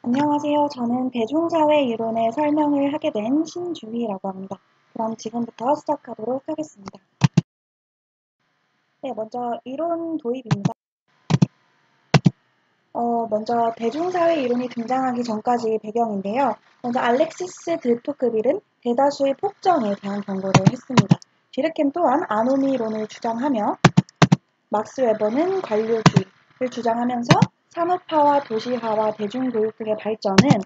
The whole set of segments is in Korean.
안녕하세요. 저는 대중사회 이론의 설명을 하게 된 신주희라고 합니다. 그럼 지금부터 시작하도록 하겠습니다. 네, 먼저 이론 도입입니다. 먼저 대중사회 이론이 등장하기 전까지 배경인데요. 먼저 알렉시스 드 토크빌은 대다수의 폭정에 대한 경고를 했습니다. 디르켐 또한 아노미론을 주장하며 막스 웨버는 관료주의를 주장하면서 산업화와 도시화와 대중교육 등의 발전은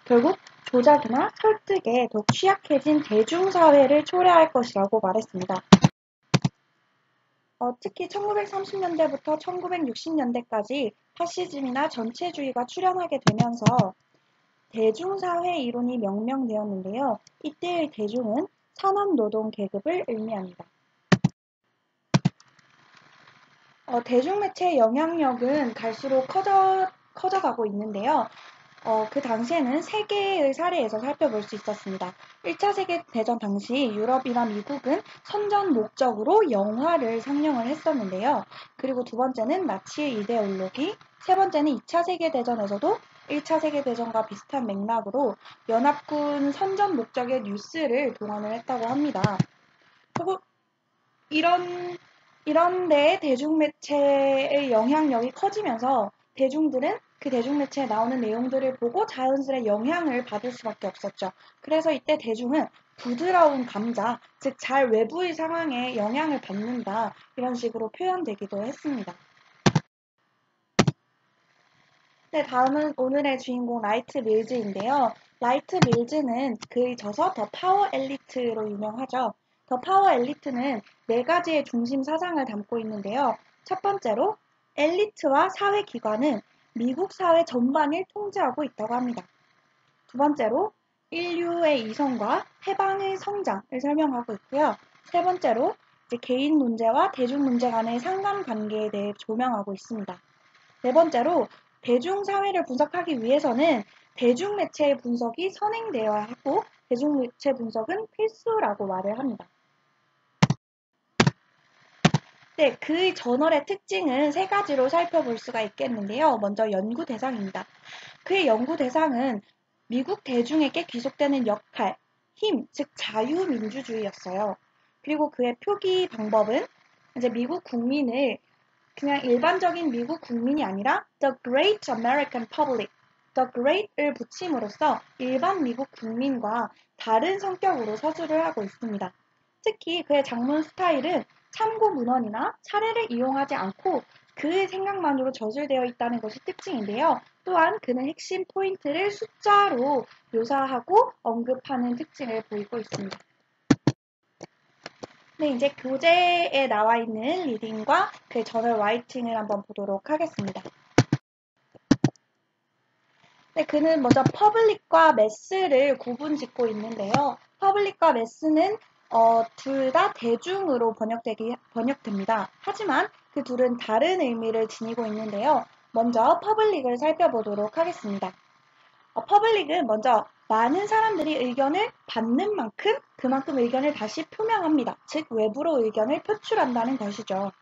결국 조작이나 설득에 더욱 취약해진 대중사회를 초래할 것이라고 말했습니다. 특히 1930년대부터 1960년대까지 파시즘이나 전체주의가 출현하게 되면서 대중사회 이론이 명명되었는데요. 이때의 대중은 산업노동 계급을 의미합니다. 대중매체의 영향력은 갈수록 커져가고 있는데요. 그 당시에는 세 개의 사례에서 살펴볼 수 있었습니다. 1차 세계대전 당시 유럽이나 미국은 선전 목적으로 영화를 상영을 했었는데요. 그리고 두 번째는 나치의 이데올로기, 세 번째는 2차 세계대전에서도 1차 세계대전과 비슷한 맥락으로 연합군 선전 목적의 뉴스를 동원을 했다고 합니다. 그리고 이런 데에 대중매체의 영향력이 커지면서 대중들은 그 대중매체에 나오는 내용들을 보고 자연스레 영향을 받을 수밖에 없었죠. 그래서 이때 대중은 부드러운 감자, 즉 잘 외부의 상황에 영향을 받는다 이런 식으로 표현되기도 했습니다. 네, 다음은 오늘의 주인공 라이트 밀즈인데요. 라이트 밀즈는 그의 저서 더 파워 엘리트로 유명하죠. 더 파워 엘리트는 네 가지의 중심 사상을 담고 있는데요. 첫 번째로 엘리트와 사회기관은 미국 사회 전반을 통제하고 있다고 합니다. 두 번째로 인류의 이성과 해방의 성장을 설명하고 있고요. 세 번째로 개인 문제와 대중 문제 간의 상관관계에 대해 조명하고 있습니다. 네 번째로 대중사회를 분석하기 위해서는 대중매체의 분석이 선행되어야 하고 대중매체 분석은 필수라고 말을 합니다. 네, 그의 저널의 특징은 세 가지로 살펴볼 수가 있겠는데요. 먼저 연구 대상입니다. 그의 연구 대상은 미국 대중에게 귀속되는 역할, 힘, 즉 자유민주주의였어요. 그리고 그의 표기 방법은 이제 미국 국민을 그냥 일반적인 미국 국민이 아니라 The Great American Public, The Great을 붙임으로써 일반 미국 국민과 다른 성격으로 서술을 하고 있습니다. 특히 그의 작문 스타일은 참고 문헌이나 사례를 이용하지 않고 그의 생각만으로 저술되어 있다는 것이 특징인데요. 또한 그는 핵심 포인트를 숫자로 묘사하고 언급하는 특징을 보이고 있습니다. 네, 이제 교재에 나와 있는 리딩과 그 저널 라이팅을 한번 보도록 하겠습니다. 네, 그는 먼저 퍼블릭과 매스를 구분 짓고 있는데요. 퍼블릭과 매스는 둘 다 대중으로 번역됩니다. 하지만 그 둘은 다른 의미를 지니고 있는데요. 먼저 퍼블릭을 살펴보도록 하겠습니다. 퍼블릭은 먼저 많은 사람들이 의견을 받는 만큼 그만큼 의견을 다시 표명합니다. 즉 외부로 의견을 표출한다는 것이죠.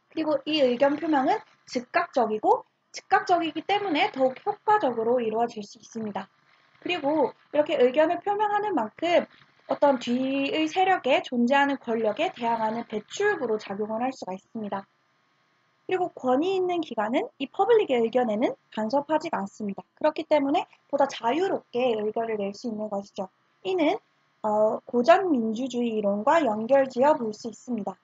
그리고 이 의견 표명은 즉각적이기 때문에 더욱 효과적으로 이루어질 수 있습니다. 그리고 이렇게 의견을 표명하는 만큼 어떤 뒤의 세력에 존재하는 권력에 대항하는 배출구로 작용을 할 수가 있습니다. 그리고 권위 있는 기관은 이 퍼블릭의 의견에는 간섭하지가 않습니다. 그렇기 때문에 보다 자유롭게 의견을 낼 수 있는 것이죠. 이는 고전 민주주의 이론과 연결지어 볼 수 있습니다.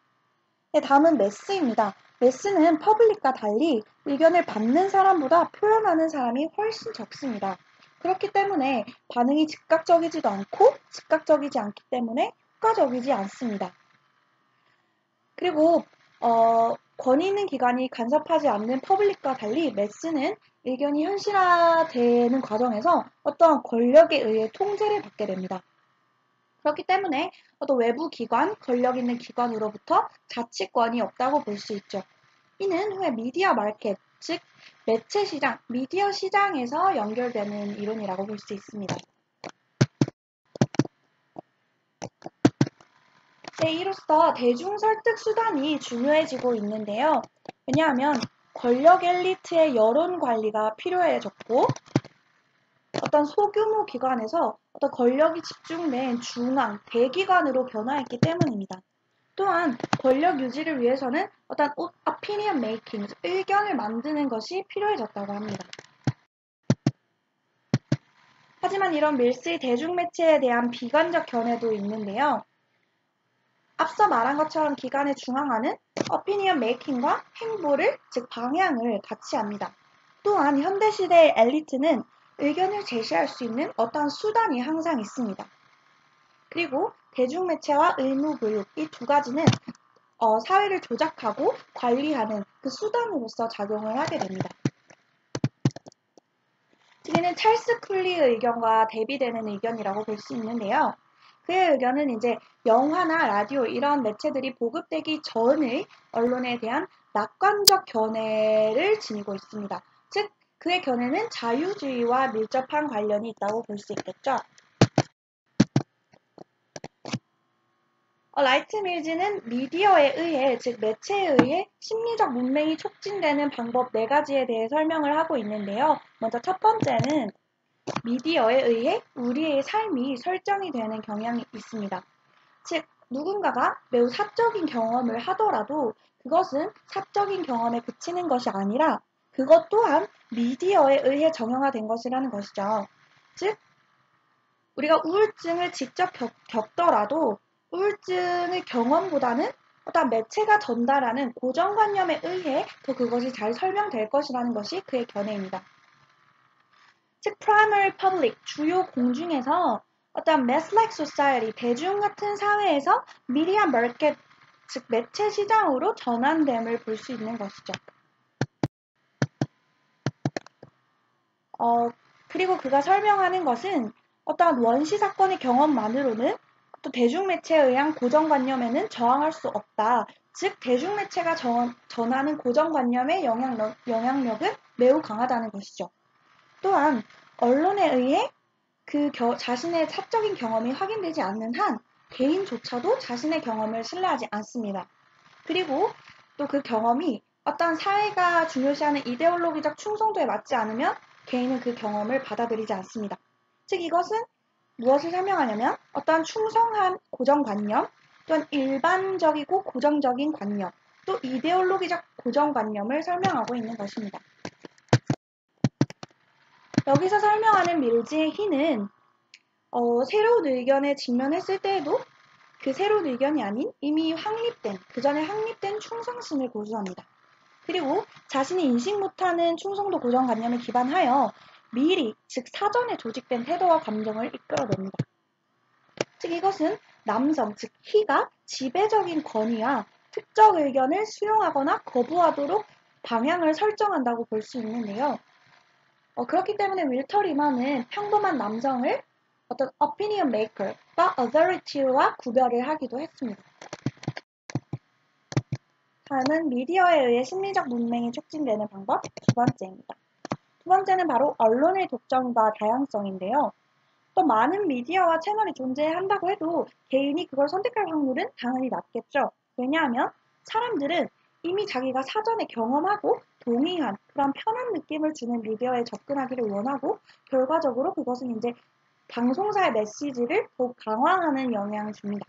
네, 다음은 매스입니다. 매스는 퍼블릭과 달리 의견을 받는 사람보다 표현하는 사람이 훨씬 적습니다. 그렇기 때문에 반응이 즉각적이지도 않고 즉각적이지 않기 때문에 효과적이지 않습니다. 그리고 권위 있는 기관이 간섭하지 않는 퍼블릭과 달리 매스는 의견이 현실화되는 과정에서 어떠한 권력에 의해 통제를 받게 됩니다. 그렇기 때문에 어떤 외부 기관, 권력 있는 기관으로부터 자치권이 없다고 볼 수 있죠. 이는 후에 미디어 마켓, 즉 매체 시장, 미디어 시장에서 연결되는 이론이라고 볼 수 있습니다. 네, 이로써 대중 설득 수단이 중요해지고 있는데요. 왜냐하면 권력 엘리트의 여론 관리가 필요해졌고 어떤 소규모 기관에서 어떤 권력이 집중된 중앙, 대기관으로 변화했기 때문입니다. 또한 권력 유지를 위해서는 어떤 opinion making, 의견을 만드는 것이 필요해졌다고 합니다. 하지만 이런 밀스의 대중매체에 대한 비관적 견해도 있는데요. 앞서 말한 것처럼 기관의 중앙화는 opinion making과 행보를, 즉 방향을 같이 합니다. 또한 현대시대의 엘리트는 의견을 제시할 수 있는 어떠한 수단이 항상 있습니다. 그리고 대중매체와 의무교육, 이 두 가지는 사회를 조작하고 관리하는 그 수단으로서 작용을 하게 됩니다. 뒤에는 찰스 쿨리의 의견과 대비되는 의견이라고 볼 수 있는데요. 그의 의견은 이제 영화나 라디오 이런 매체들이 보급되기 전의 언론에 대한 낙관적 견해를 지니고 있습니다. 즉, 그의 견해는 자유주의와 밀접한 관련이 있다고 볼 수 있겠죠. 라이트 밀즈는 미디어에 의해, 즉 매체에 의해 심리적 문맹이 촉진되는 방법 4가지에 대해 설명을 하고 있는데요. 먼저 첫 번째는 미디어에 의해 우리의 삶이 설정이 되는 경향이 있습니다. 즉, 누군가가 매우 사적인 경험을 하더라도 그것은 사적인 경험에 그치는 것이 아니라 그것 또한 미디어에 의해 정형화된 것이라는 것이죠. 즉, 우리가 우울증을 직접 겪더라도 우울증의 경험보다는 어떤 매체가 전달하는 고정관념에 의해 더 그것이 잘 설명될 것이라는 것이 그의 견해입니다. 즉, primary public, 주요 공중에서 어떤 mass-like society, 대중 같은 사회에서 media market, 즉 매체 시장으로 전환됨을 볼 수 있는 것이죠. 그리고 그가 설명하는 것은 어떠한 원시 사건의 경험만으로는 또 대중매체에 의한 고정관념에는 저항할 수 없다. 즉, 대중매체가 전하는 고정관념의 영향력은 매우 강하다는 것이죠. 또한 언론에 의해 자신의 사적인 경험이 확인되지 않는 한 개인조차도 자신의 경험을 신뢰하지 않습니다. 그리고 또 그 경험이 어떤 사회가 중요시하는 이데올로기적 충성도에 맞지 않으면 개인은 그 경험을 받아들이지 않습니다. 즉, 이것은 무엇을 설명하냐면 어떤 충성한 고정관념, 또한 일반적이고 고정적인 관념, 또 이데올로기적 고정관념을 설명하고 있는 것입니다. 여기서 설명하는 밀즈의 희는 새로운 의견에 직면했을 때에도 그 새로운 의견이 아닌 이미 그 전에 확립된 충성심을 고수합니다. 그리고 자신이 인식 못하는 충성도 고정관념에 기반하여 미리, 즉 사전에 조직된 태도와 감정을 이끌어냅니다. 즉, 이것은 남성, 즉 희가 지배적인 권위와 특정 의견을 수용하거나 거부하도록 방향을 설정한다고 볼 수 있는데요. 그렇기 때문에 윌터 리먼은 평범한 남성을 어떤 opinion maker과 authority와 구별을 하기도 했습니다. 다음은 미디어에 의해 심리적 문맹이 촉진되는 방법 두 번째입니다. 두 번째는 바로 언론의 독점과 다양성인데요. 또 많은 미디어와 채널이 존재한다고 해도 개인이 그걸 선택할 확률은 당연히 낮겠죠. 왜냐하면 사람들은 이미 자기가 사전에 경험하고 동의한 그런 편한 느낌을 주는 미디어에 접근하기를 원하고 결과적으로 그것은 이제 방송사의 메시지를 더욱 강화하는 영향을 줍니다.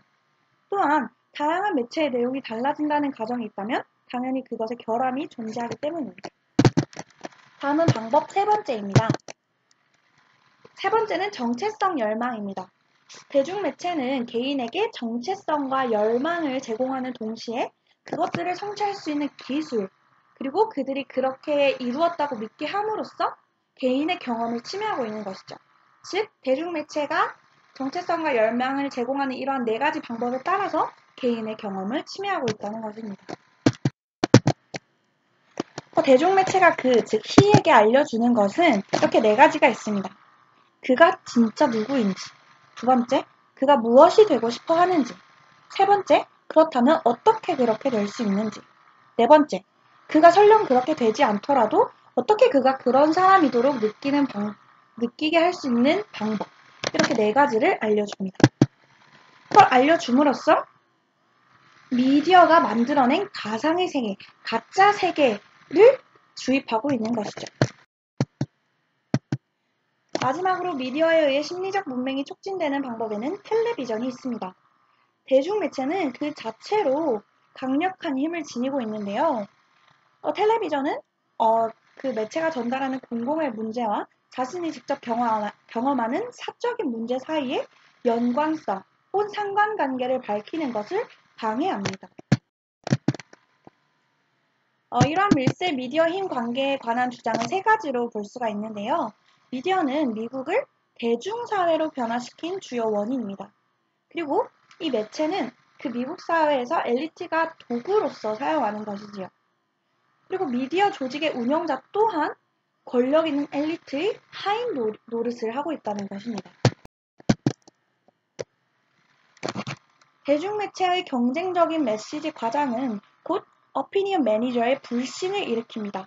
또한 다양한 매체의 내용이 달라진다는 가정이 있다면 당연히 그것의 결함이 존재하기 때문입니다. 다음은 방법 세 번째입니다. 세 번째는 정체성 열망입니다. 대중매체는 개인에게 정체성과 열망을 제공하는 동시에 그것들을 성취할 수 있는 기술, 그리고 그들이 그렇게 이루었다고 믿게 함으로써 개인의 경험을 침해하고 있는 것이죠. 즉, 대중매체가 정체성과 열망을 제공하는 이러한 4가지 방법에 따라서 개인의 경험을 침해하고 있다는 것입니다. 대중매체가 즉 희에게 알려주는 것은 이렇게 4가지가 있습니다. 그가 진짜 누구인지, 두 번째, 그가 무엇이 되고 싶어 하는지, 세 번째, 그렇다면 어떻게 그렇게 될 수 있는지, 네 번째, 그가 설령 그렇게 되지 않더라도 어떻게 그가 그런 사람이도록 느끼게 할 수 있는 방법, 이렇게 4가지를 알려줍니다. 그걸 알려줌으로써 미디어가 만들어낸 가상의 세계, 가짜 세계를 주입하고 있는 것이죠. 마지막으로 미디어에 의해 심리적 문맹이 촉진되는 방법에는 텔레비전이 있습니다. 대중매체는 그 자체로 강력한 힘을 지니고 있는데요. 텔레비전은 그 매체가 전달하는 공공의 문제와 자신이 직접 경험하는 사적인 문제 사이의 연관성 혹은 상관관계를 밝히는 것을 방해합니다. 이러한 밀세 미디어 힘 관계에 관한 주장은 세 가지로 볼 수가 있는데요. 미디어는 미국을 대중사회로 변화시킨 주요 원인입니다. 그리고 이 매체는 그 미국 사회에서 엘리트가 도구로서 사용하는 것이지요. 그리고 미디어 조직의 운영자 또한 권력 있는 엘리트의 하인 노릇을 하고 있다는 것입니다. 대중매체의 경쟁적인 메시지 과장은 곧 어피니언 매니저의 불신을 일으킵니다.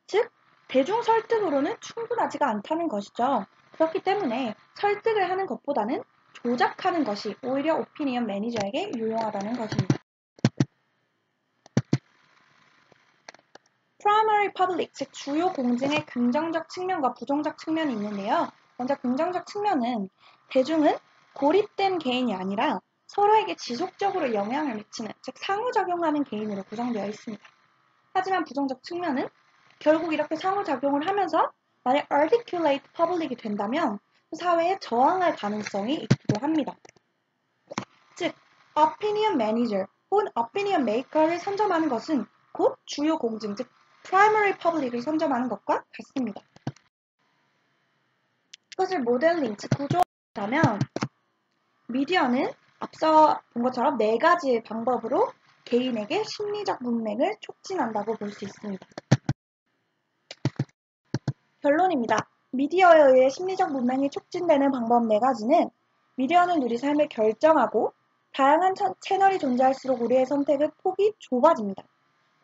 즉, 대중 설득으로는 충분하지가 않다는 것이죠. 그렇기 때문에 설득을 하는 것보다는 조작하는 것이 오히려 오피니언 매니저에게 유용하다는 것입니다. Primary Public, 즉 주요 공증의 긍정적 측면과 부정적 측면이 있는데요. 먼저 긍정적 측면은 대중은 고립된 개인이 아니라 서로에게 지속적으로 영향을 미치는, 즉 상호작용하는 개인으로 구성되어 있습니다. 하지만 부정적 측면은 결국 이렇게 상호작용을 하면서 만약 articulate public이 된다면 사회에 저항할 가능성이 있기도 합니다. 즉, opinion manager 혹은 opinion maker를 선점하는 것은 곧 주요 공증, 즉 primary public을 선점하는 것과 같습니다. 이것을 모델링, 즉 구조하자면 미디어는 앞서 본 것처럼 네 가지의 방법으로 개인에게 심리적 문맥을 촉진한다고 볼 수 있습니다. 결론입니다. 미디어에 의해 심리적 문맹이 촉진되는 방법 네 가지는 미디어는 우리 삶을 결정하고 다양한 채널이 존재할수록 우리의 선택의 폭이 좁아집니다.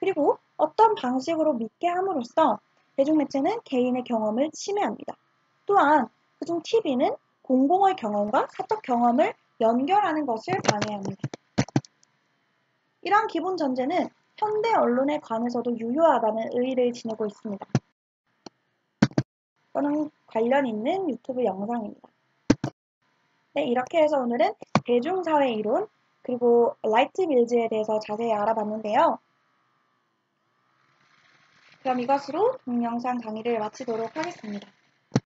그리고 어떤 방식으로 믿게 함으로써 대중매체는 개인의 경험을 침해합니다. 또한 그중 TV는 공공의 경험과 사적 경험을 연결하는 것을 방해합니다. 이러한 기본 전제는 현대 언론에 관해서도 유효하다는 의의를 지니고 있습니다. 또는 관련 있는 유튜브 영상입니다. 네, 이렇게 해서 오늘은 대중사회 이론 그리고 라이트 밀즈에 대해서 자세히 알아봤는데요. 그럼 이것으로 동영상 강의를 마치도록 하겠습니다.